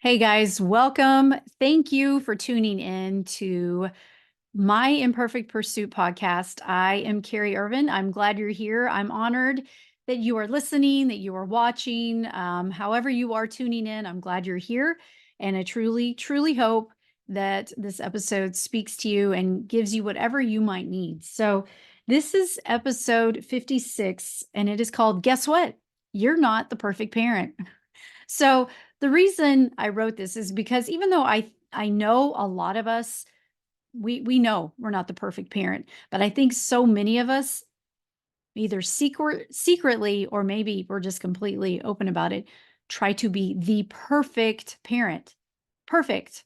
Hey guys, welcome. Thank you for tuning in to my Imperfect Pursuit podcast. I am Carrie Irvin. I'm glad you're here. I'm honored that you are listening, that you are watching, however you are tuning in. I'm glad you're here. And I truly, truly hope that this episode speaks to you and gives you whatever you might need. So, this is episode 56, and it is called Guess What? You're Not the Perfect Parent. So the reason I wrote this is because even though I know a lot of us, we know we're not the perfect parent, but I think so many of us either secretly or maybe we're just completely open about it, try to be the perfect parent. Perfect.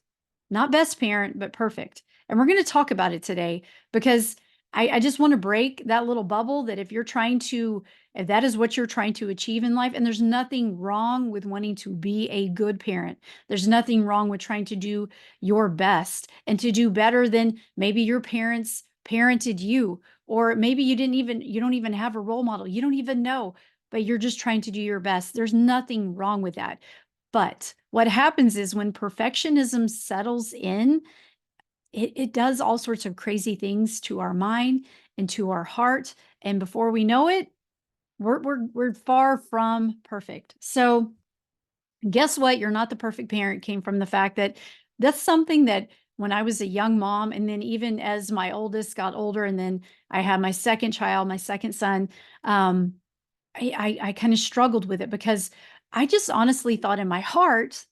Not best parent, but perfect. And we're going to talk about it today because I just want to break that little bubble that if that is what you're trying to achieve in life, and there's nothing wrong with wanting to be a good parent. There's nothing wrong with trying to do your best and to do better than maybe your parents parented you, or maybe you don't even have a role model. You don't even know, but you're just trying to do your best. There's nothing wrong with that. But what happens is when perfectionism settles in, it does all sorts of crazy things to our mind and to our heart. And before we know it, we're far from perfect. So guess what? You're not the perfect parent came from the fact that that's something that when I was a young mom, and then even as my oldest got older, and then I had my second child, my second son, um, I kind of struggled with it because I just honestly thought in my heart,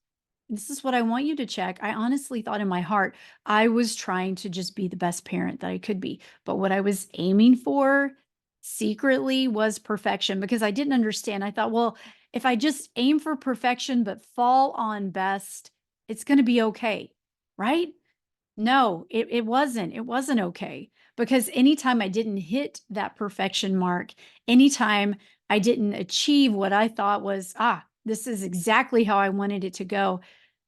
this is what I want you to check. I honestly thought in my heart, I was trying to just be the best parent that I could be. But what I was aiming for secretly was perfection because I didn't understand. I thought, well, if I just aim for perfection but fall on best, it's going to be okay. Right? No, it wasn't. It wasn't okay because anytime I didn't hit that perfection mark, anytime I didn't achieve what I thought was, this is exactly how I wanted it to go,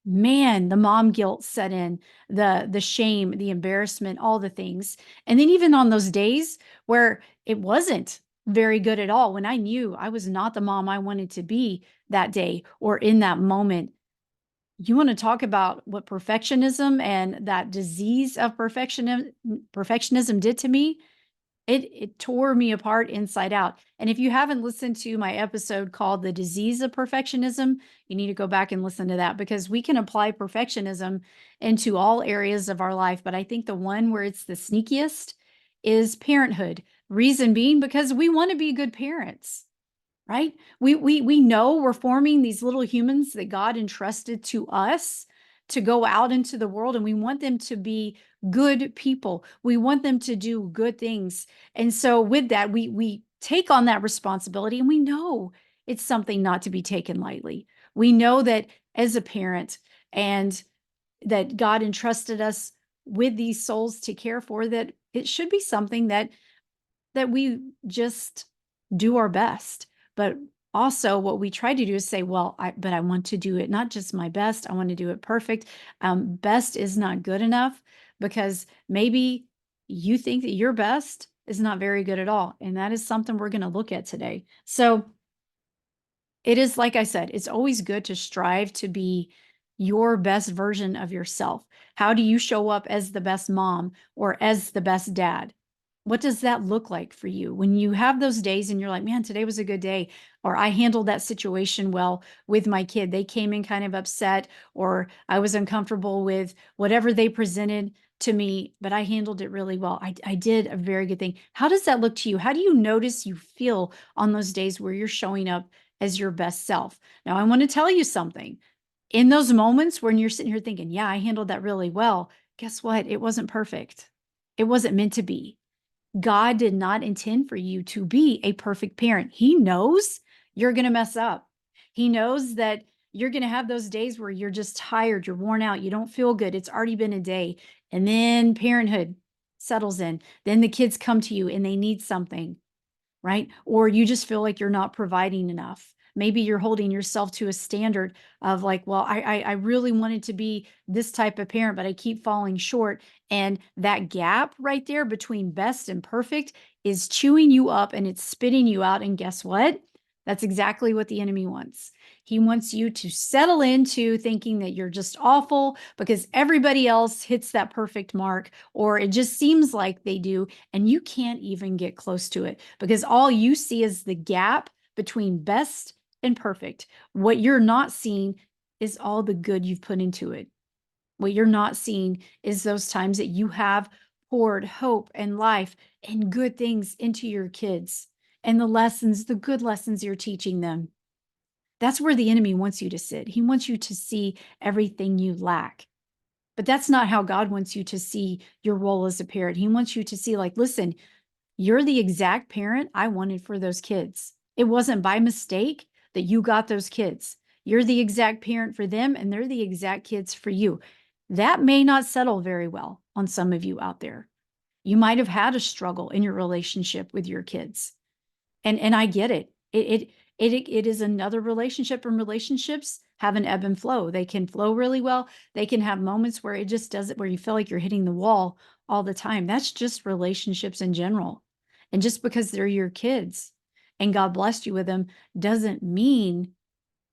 man, the mom guilt set in, the shame, the embarrassment, all the things. And then even on those days where it wasn't very good at all, when I knew I was not the mom I wanted to be that day or in that moment, you want to talk about what perfectionism and that disease of perfectionism did to me? It tore me apart inside out. And if you haven't listened to my episode called The Disease of Perfectionism, you need to go back and listen to that because we can apply perfectionism into all areas of our life. But I think the one where it's the sneakiest is parenthood. Reason being because we want to be good parents, right? We know we're forming these little humans that God entrusted to us to go out into the world, and we want them to be good people. We want them to do good things. And so with that, we take on that responsibility, and we know it's something not to be taken lightly. We know that as a parent and that God entrusted us with these souls to care for, that it should be something that we just do our best. But also what we try to do is say, well, but I want to do it, not just my best. I want to do it perfect. Best is not good enough because maybe you think that your best is not very good at all. And that is something we're going to look at today. So it is, like I said, it's always good to strive to be your best version of yourself. How do you show up as the best mom or as the best dad? What does that look like for you when you have those days and you're like, man, today was a good day, or I handled that situation well with my kid. They came in kind of upset, or I was uncomfortable with whatever they presented to me, but I handled it really well. I did a very good thing. How does that look to you? How do you notice you feel on those days where you're showing up as your best self? Now, I want to tell you something. In those moments when you're sitting here thinking, yeah, I handled that really well, guess what? It wasn't perfect. It wasn't meant to be. God did not intend for you to be a perfect parent. He knows you're going to mess up. He knows that you're going to have those days where you're just tired, you're worn out, you don't feel good. It's already been a day. And then parenthood settles in. Then the kids come to you and they need something, right? Or you just feel like you're not providing enough. Maybe you're holding yourself to a standard of like, well, I really wanted to be this type of parent, but I keep falling short. And that gap right there between best and perfect is chewing you up and it's spitting you out. And guess what? That's exactly what the enemy wants. He wants you to settle into thinking that you're just awful because everybody else hits that perfect mark, or it just seems like they do, and you can't even get close to it because all you see is the gap between best and perfect. What you're not seeing is all the good you've put into it. What you're not seeing is those times that you have poured hope and life and good things into your kids and the lessons, the good lessons you're teaching them. That's where the enemy wants you to sit. He wants you to see everything you lack. But that's not how God wants you to see your role as a parent. He wants you to see, like, listen, you're the exact parent I wanted for those kids. It wasn't by mistake that you got those kids. You're the exact parent for them, and they're the exact kids for you. That may not settle very well on some of you out there. You might have had a struggle in your relationship with your kids. And I get it. It is another relationship, and relationships have an ebb and flow. They can flow really well. They can have moments where it just doesn't, where you feel like you're hitting the wall all the time. That's just relationships in general. And just because they're your kids and God blessed you with them does not mean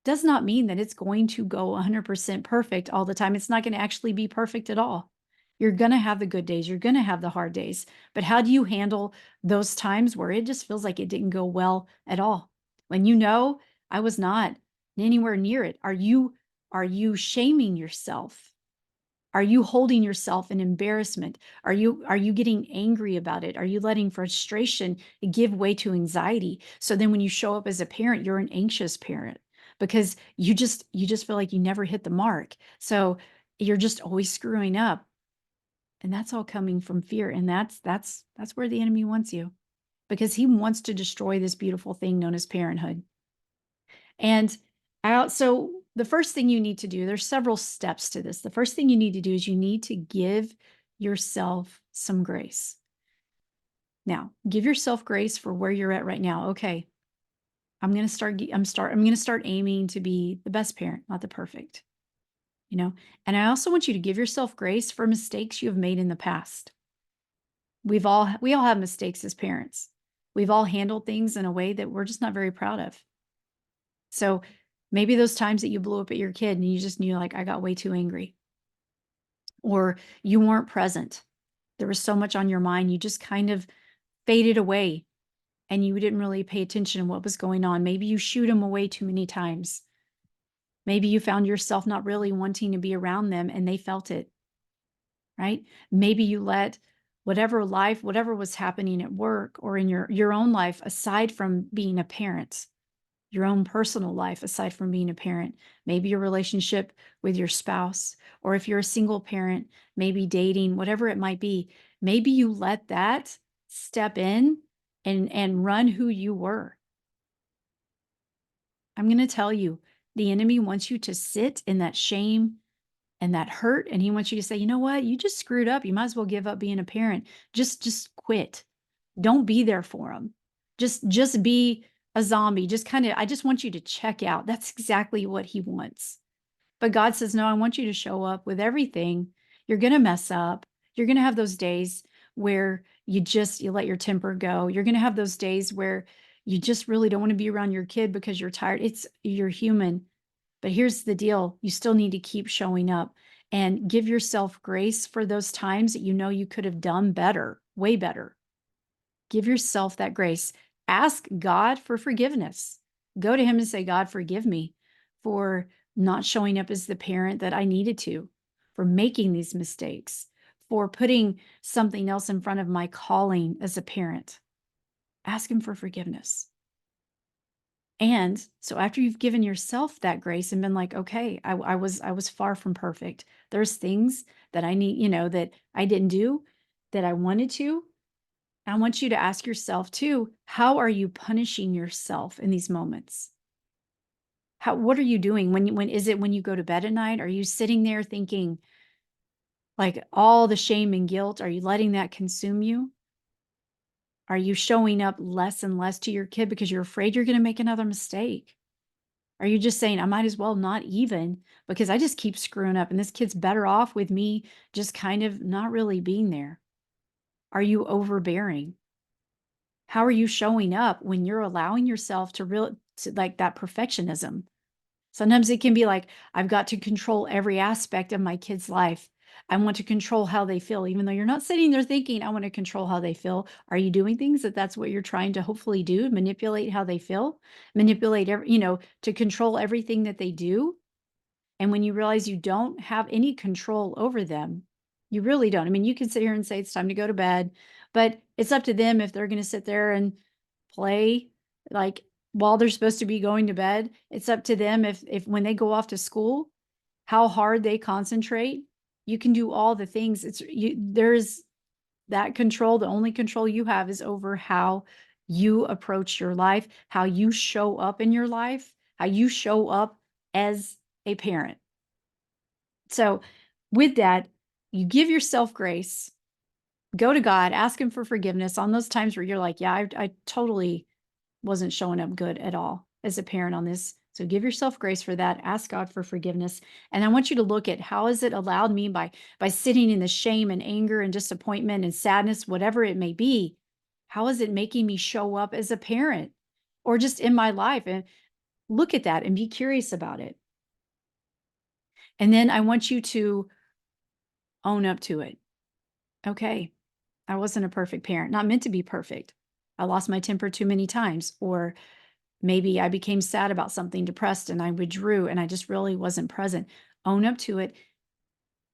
that it's going to go 100% perfect all the time. It's not going to actually be perfect at all. You're going to have the good days, you're going to have the hard days. But how do you handle those times where it just feels like it didn't go well at all? When you know, I was not anywhere near it. Are you shaming yourself? Are you holding yourself in embarrassment? Are you getting angry about it? Are you letting frustration give way to anxiety? So then when you show up as a parent, you're an anxious parent because you just feel like you never hit the mark. So you're just always screwing up. And that's all coming from fear. And that's where the enemy wants you, because he wants to destroy this beautiful thing known as parenthood. And so the first thing you need to do, there's several steps to this. The first thing you need to do is you need to give yourself some grace. Now, give yourself grace for where you're at right now. Okay, I'm going to start aiming to be the best parent, not the perfect, you know? And I also want you to give yourself grace for mistakes you have made in the past. We all have mistakes as parents. We've all handled things in a way that we're just not very proud of. So maybe those times that you blew up at your kid and you just knew, like, I got way too angry, or you weren't present. There was so much on your mind, you just kind of faded away and you didn't really pay attention to what was going on. Maybe you shooed them away too many times. Maybe you found yourself not really wanting to be around them and they felt it, right? Maybe you let whatever was happening at work or in your own life, aside from being a parent, your own personal life, aside from being a parent, maybe your relationship with your spouse, or if you're a single parent, maybe dating, whatever it might be, maybe you let that step in and run who you were. I'm going to tell you, the enemy wants you to sit in that shame and that hurt, and he wants you to say, you know what, you just screwed up, you might as well give up being a parent. Just quit. Don't be there for them. Just be a zombie. Just kind of, I just want you to check out. That's exactly what he wants. But God says, no, I want you to show up with everything. You're going to mess up. You're going to have those days where you let your temper go. You're going to have those days where you just really don't want to be around your kid because you're tired. You're human. But here's the deal. You still need to keep showing up and give yourself grace for those times that you know you could have done better, way better. Give yourself that grace. Ask God for forgiveness. Go to him and say, God, forgive me for not showing up as the parent that I needed to, for making these mistakes, for putting something else in front of my calling as a parent. Ask him for forgiveness. And so after you've given yourself that grace and been like, okay, I was far from perfect. There's things that I need, that I didn't do that I wanted to. I want you to ask yourself too, how are you punishing yourself in these moments? What are you doing when is it when you go to bed at night? Are you sitting there thinking like all the shame and guilt? Are you letting that consume you? Are you showing up less and less to your kid because you're afraid you're going to make another mistake? Are you just saying, I might as well not even because I just keep screwing up and this kid's better off with me just kind of not really being there? Are you overbearing? How are you showing up when you're allowing yourself to to like that perfectionism. Sometimes it can be like, I've got to control every aspect of my kid's life. I want to control how they feel, even though you're not sitting there thinking, I want to control how they feel. Are you doing things that's what you're trying to hopefully do, manipulate how they feel, manipulate, to control everything that they do? And when you realize you don't have any control over them, you really don't. I mean, you can sit here and say it's time to go to bed, but it's up to them if they're going to sit there and play like while they're supposed to be going to bed. It's up to them if when they go off to school, how hard they concentrate. You can do all the things. There's that control. The only control you have is over how you approach your life, how you show up in your life, how you show up as a parent. So, with that, you give yourself grace, go to God, ask Him for forgiveness on those times where you're like, yeah, I totally wasn't showing up good at all as a parent on this. So give yourself grace for that. Ask God for forgiveness. And I want you to look at how has it allowed me by sitting in the shame and anger and disappointment and sadness, whatever it may be, how is it making me show up as a parent or just in my life? And look at that and be curious about it. And then I want you to own up to it. Okay, I wasn't a perfect parent, not meant to be perfect. I lost my temper too many times, or maybe I became sad about something, depressed, and I withdrew and I just really wasn't present. Own up to it.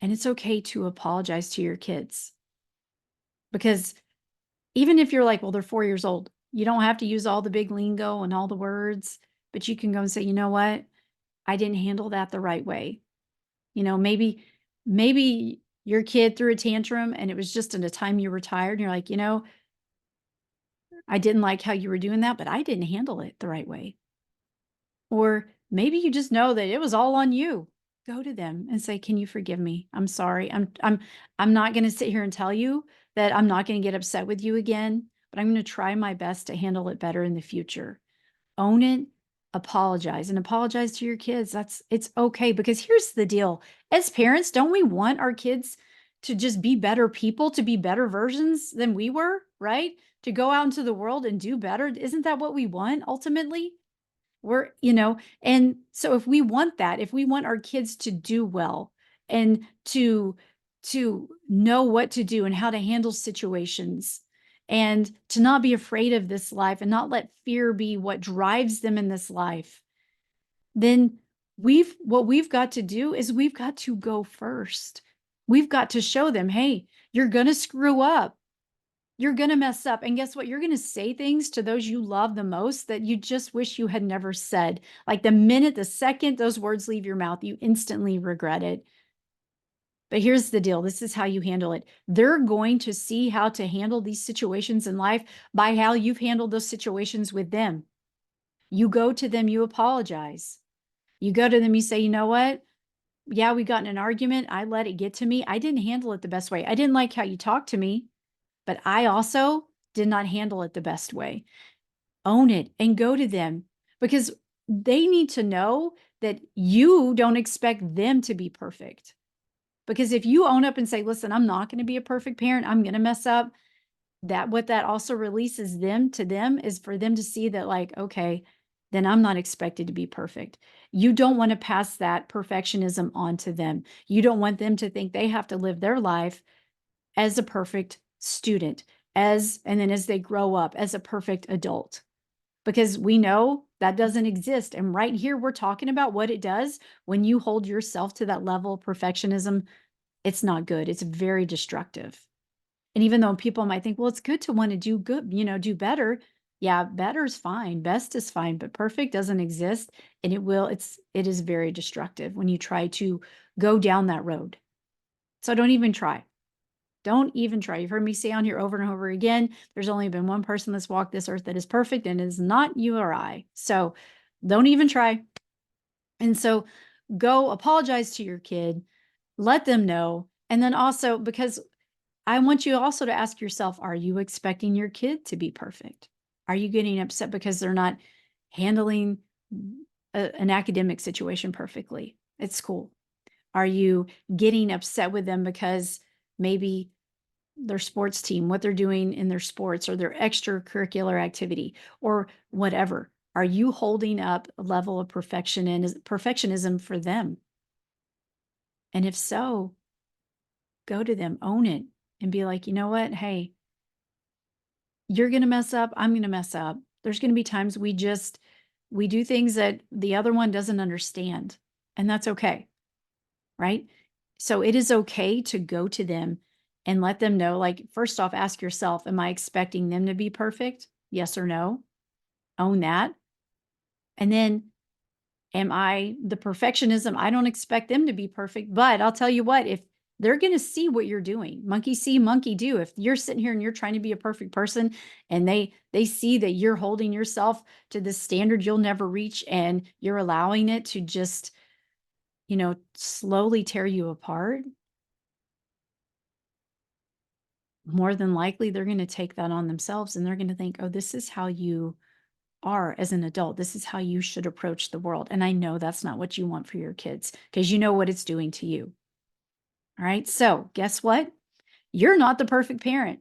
And it's okay to apologize to your kids. Because even if you're like, well, they're 4 years old, you don't have to use all the big lingo and all the words, but you can go and say, you know what? I didn't handle that the right way. Maybe your kid threw a tantrum and it was just in a time you were tired. And you're like, I didn't like how you were doing that, but I didn't handle it the right way. Or maybe you just know that it was all on you. Go to them and say, "Can you forgive me? I'm sorry. I'm not going to sit here and tell you that I'm not going to get upset with you again, but I'm going to try my best to handle it better in the future." Own it, apologize, and apologize to your kids. It's okay, because here's the deal. As parents, don't we want our kids to just be better people, to be better versions than we were, right? To go out into the world and do better. Isn't that what we want ultimately? And so if we want that, if we want our kids to do well and to know what to do and how to handle situations and to not be afraid of this life and not let fear be what drives them in this life, then what we've got to do is we've got to go first. We've got to show them, hey, you're going to screw up. You're going to mess up. And guess what? You're going to say things to those you love the most that you just wish you had never said. Like the second those words leave your mouth, you instantly regret it. But here's the deal. This is how you handle it. They're going to see how to handle these situations in life by how you've handled those situations with them. You go to them, you apologize. You go to them, you say, you know what? Yeah, we got in an argument. I let it get to me. I didn't handle it the best way. I didn't like how you talked to me, but I also did not handle it the best way. Own it and go to them, because they need to know that you don't expect them to be perfect. Because if you own up and say, listen, I'm not going to be a perfect parent, I'm going to mess up, what that also releases them to them is for them to see that, like, okay, then I'm not expected to be perfect. You don't want to pass that perfectionism on to them. You don't want them to think they have to live their life as a perfect student, and then as they grow up as a perfect adult, because we know that doesn't exist. And right here, we're talking about what it does when you hold yourself to that level of perfectionism. It's not good. It's very destructive. And even though people might think, well, it's good to want to do good, do better. Yeah, better is fine. Best is fine, but perfect doesn't exist. And it is very destructive when you try to go down that road. So don't even try. Don't even try. You've heard me say on here over and over again, there's only been one person that's walked this earth that is perfect, and it is not you or I. So don't even try. And so go apologize to your kid, let them know. And then also, because I want you also to ask yourself, are you expecting your kid to be perfect? Are you getting upset because they're not handling an academic situation perfectly at school? Are you getting upset with them because maybe their sports team, what they're doing in their sports or their extracurricular activity or whatever? Are you holding up a level of perfectionism for them? And if so, go to them, own it, and be like, you know what? Hey, you're going to mess up. I'm going to mess up. There's going to be times we do things that the other one doesn't understand. And that's okay. Right. So it is okay to go to them and let them know, like, first off, ask yourself, am I expecting them to be perfect? Yes or no? Own that. And then, am I the perfectionism? I don't expect them to be perfect, but I'll tell you what, if they're going to see what you're doing, monkey see, monkey do. If you're sitting here and you're trying to be a perfect person and they see that you're holding yourself to this standard you'll never reach and you're allowing it to just, slowly tear you apart, more than likely they're going to take that on themselves and they're going to think, "Oh, this is how you are as an adult. This is how you should approach the world." And I know that's not what you want for your kids because you know what it's doing to you. All right. So, guess what? You're not the perfect parent.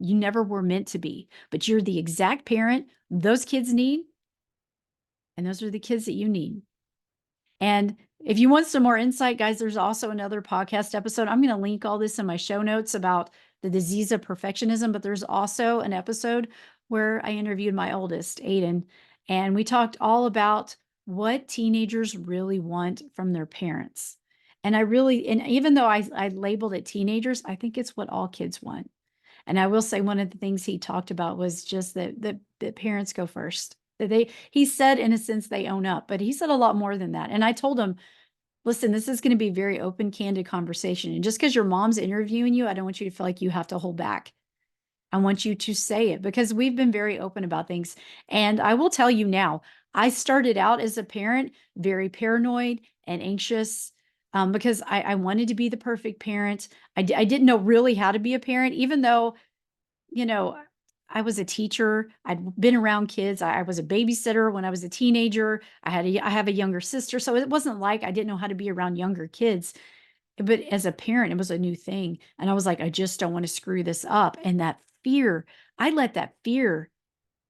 You never were meant to be, but you're the exact parent those kids need. And those are the kids that you need. And if you want some more insight, guys, there's also another podcast episode. I'm going to link all this in my show notes about the disease of perfectionism, but there's also an episode where I interviewed my oldest, Aiden, and we talked all about what teenagers really want from their parents. And even though I labeled it teenagers, I think it's what all kids want. And I will say one of the things he talked about was just that parents go first. That he said in a sense they own up, but he said a lot more than that. And I told him, listen, this is going to be very open, candid conversation. And just because your mom's interviewing you, I don't want you to feel like you have to hold back. I want you to say it because we've been very open about things. And I will tell you now, I started out as a parent very paranoid and anxious because I wanted to be the perfect parent. I didn't know really how to be a parent, even though you know, I was a teacher. I'd been around kids. I was a babysitter when I was a teenager. I have a younger sister, so it wasn't like I didn't know how to be around younger kids. But as a parent, it was a new thing, and I was like, I just don't want to screw this up. And that fear, I let that fear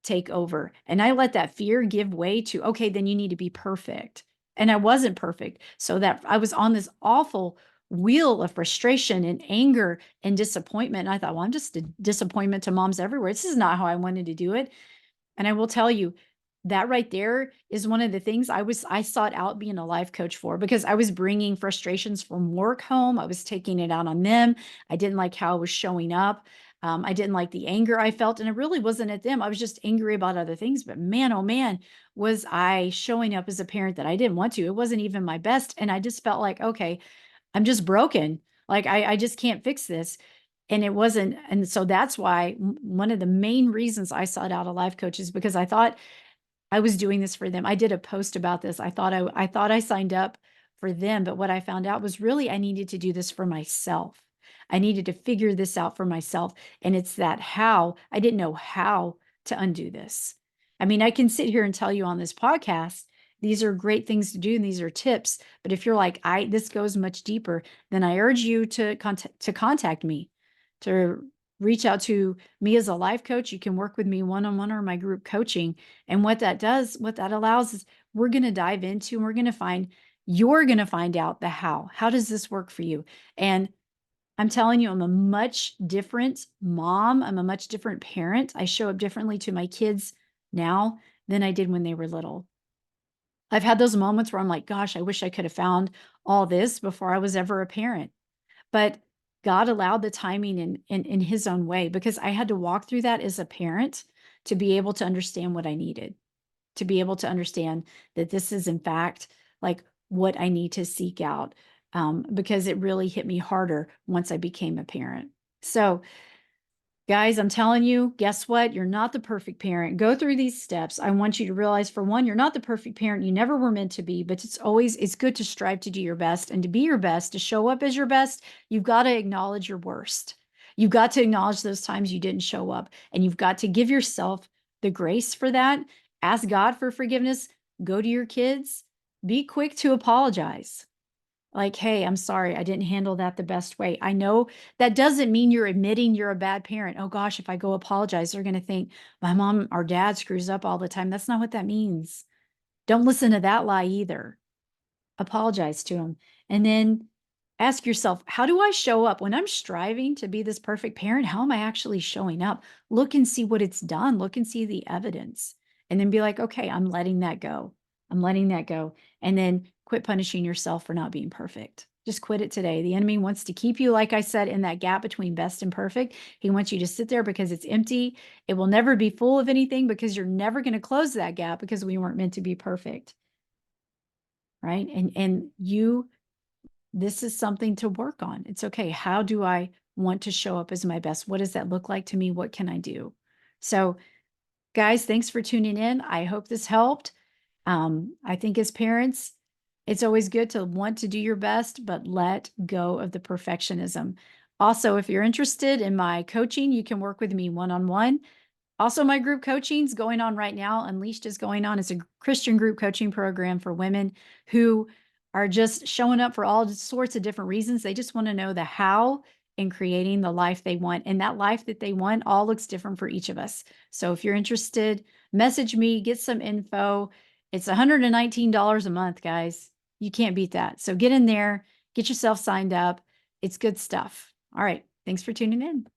take over. And I let that fear give way to, okay, then you need to be perfect. And I wasn't perfect. So that I was on this awful wheel of frustration and anger and disappointment. And I thought, well, I'm just a disappointment to moms everywhere. This is not how I wanted to do it. And I will tell you, that right there is one of the things I sought out being a life coach for because I was bringing frustrations from work home. I was taking it out on them. I didn't like how I was showing up. I didn't like the anger I felt, and it really wasn't at them. I was just angry about other things. But man, oh man, was I showing up as a parent that I didn't want to. It wasn't even my best. And I just felt like, okay, I'm just broken. Like I just can't fix this. And it wasn't. And so that's why one of the main reasons I sought out a life coach is because I thought I was doing this for them. I did a post about this. I thought I signed up for them, but what I found out was really I needed to do this for myself. I needed to figure this out for myself. And it's that how I didn't know how to undo this. I mean, I can sit here and tell you on this podcast, these are great things to do and these are tips. But if you're like, this goes much deeper, then I urge you to contact me, to reach out to me as a life coach. You can work with me one-on-one or my group coaching. And what that does, what that allows is we're going to dive into and you're going to find out the how. How does this work for you? And I'm telling you, I'm a much different mom. I'm a much different parent. I show up differently to my kids now than I did when they were little. I've had those moments where I'm like, gosh, I wish I could have found all this before I was ever a parent. But God allowed the timing in his own way because I had to walk through that as a parent to be able to understand what I needed, to be able to understand that this is in fact like what I need to seek out, because it really hit me harder once I became a parent. So guys, I'm telling you, guess what? You're not the perfect parent. Go through these steps. I want you to realize, for one, you're not the perfect parent. You never were meant to be, but it's good to strive to do your best, and to be your best, to show up as your best. You've got to acknowledge your worst. You've got to acknowledge those times you didn't show up, and you've got to give yourself the grace for that. Ask God for forgiveness. Go to your kids. Be quick to apologize. Like, "Hey, I'm sorry, I didn't handle that the best way." I know that doesn't mean you're admitting you're a bad parent. "Oh gosh, if I go apologize, they're gonna think my mom or dad screws up all the time." That's not what that means. Don't listen to that lie either. Apologize to them. And then ask yourself, how do I show up when I'm striving to be this perfect parent? How am I actually showing up? Look and see what it's done. Look and see the evidence. And then be like, okay, I'm letting that go. I'm letting that go. And then quit punishing yourself for not being perfect. Just quit it today. The enemy wants to keep you, like I said, in that gap between best and perfect. He wants you to sit there because it's empty. It will never be full of anything because you're never going to close that gap because we weren't meant to be perfect. Right. And you this is something to work on. It's okay. How do I want to show up as my best? What does that look like to me? What can I do? So, guys, thanks for tuning in. I hope this helped. I think as parents, it's always good to want to do your best, but let go of the perfectionism. Also, if you're interested in my coaching, you can work with me one on one. Also, my group coaching's going on right now. Unleashed is going on. It's a Christian group coaching program for women who are just showing up for all sorts of different reasons. They just want to know the how in creating the life they want. And that life that they want all looks different for each of us. So if you're interested, message me, get some info. It's $119 a month, guys. You can't beat that. So get in there, get yourself signed up. It's good stuff. All right. Thanks for tuning in.